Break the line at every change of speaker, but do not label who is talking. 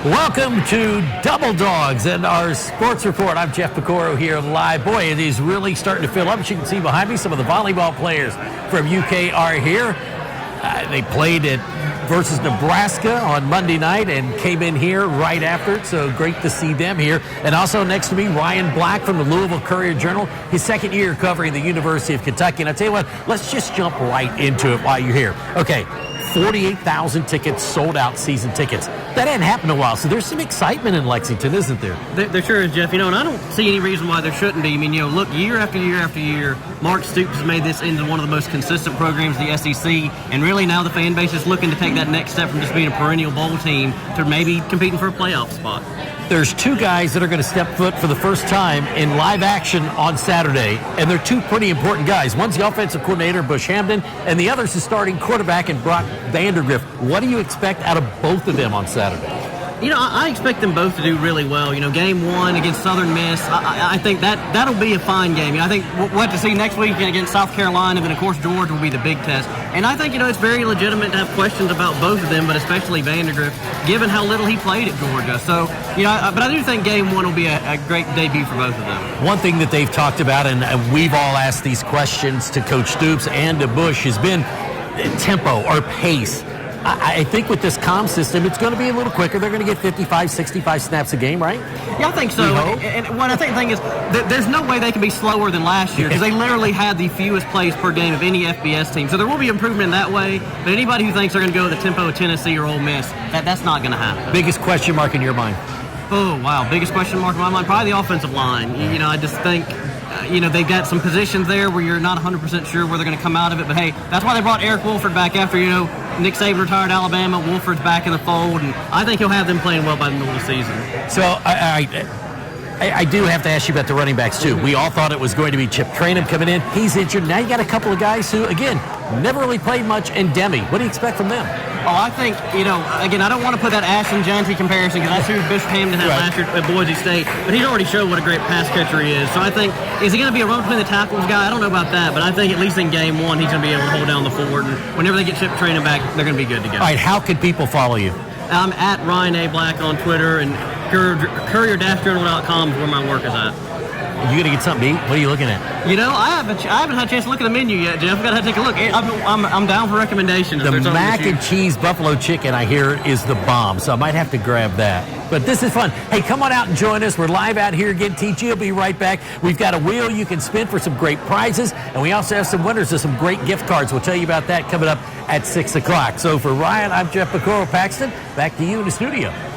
Welcome to Double Dogs and our sports report. I'm Jeff Pecoro here live. Boy, it is really starting to fill up. As you can see behind me, some of the volleyball players from UK are here. They played versus Nebraska on Monday night and came in here right after it, so great to see them here. And also next to me, Ryan Black from the Louisville Courier-Journal, his second year covering the University of Kentucky. And I tell you what, let's just jump right into it while you're here. Okay. 48,000 tickets, sold out season tickets. That hadn't happened in a while, so there's some excitement in Lexington, isn't there?
There sure is, Jeff. And I don't see any reason why there shouldn't be. I mean, look, year after year after year, Mark Stoops has made this into one of the most consistent programs in the SEC, and really now the fan base is looking to take that next step from just being a perennial bowl team to maybe competing for a playoff spot.
There's two guys that are going to step foot for the first time in live action on Saturday, and they're two pretty important guys. One's the offensive coordinator, Bush Hamdan, and the other's the starting quarterback in Brock Vandagriff. What do you expect out of both of them on Saturday?
I expect them both to do really well. Game one against Southern Miss, I think that'll be a fine game. I think we'll have to see next week against South Carolina, and then, of course, Georgia will be the big test. And I think, it's very legitimate to have questions about both of them, but especially Vandagriff, given how little he played at Georgia. So, but I do think game one will be a great debut for both of them.
One thing that they've talked about, and we've all asked these questions to Coach Stoops and to Bush, has been tempo or pace. I think with this comm system, it's going to be a little quicker. They're going to get 55, 65 snaps a game, right?
Yeah, I think so. And what I think the thing is, there's no way they can be slower than last year because they literally had the fewest plays per game of any FBS team. So there will be improvement in that way. But anybody who thinks they're going to go with the tempo of Tennessee or Ole Miss, that's not going to happen.
Biggest question mark in your mind?
Oh, wow. Biggest question mark in my mind? Probably the offensive line. I just think... they've got some positions there where you're not 100% sure where they're going to come out of it. But, hey, that's why they brought Eric Wolford back after, Nick Saban retired Alabama. Wolford's back in the fold, and I think he'll have them playing well by the middle of the season.
So I do have to ask you about the running backs, too. We all thought it was going to be Chip Trainum coming in. He's injured. Now you got a couple of guys who, again, never really played much, and Demi. What do you expect from them?
Oh, I think, again, I don't want to put that Ashton Gentry comparison because that's who Bishop Hamdan had last year at Boise State, but he's already showed what a great pass catcher he is. So I think, is he going to be a run between the tackles guy? I don't know about that, but I think at least in game one, he's going to be able to hold down the fort, and whenever they get Chip Trainum back, they're going to be good to go.
All right, how can people follow you?
I'm at Ryan A. Black on Twitter, and courier-journal.com is where my work is at.
You going to get something to eat? What are you looking at?
I haven't had a chance to look at the menu yet, Jeff. I've got to take a look. I'm down for recommendations.
The mac and cheese buffalo chicken, I hear, is the bomb, so I might have to grab that. But this is fun. Hey, come on out and join us. We're live out here again. TG will be right back. We've got a wheel you can spin for some great prizes, and we also have some winners of some great gift cards. We'll tell you about that coming up at 6 o'clock. So for Ryan, I'm Jeff Pecoro Paxton. Back to you in the studio.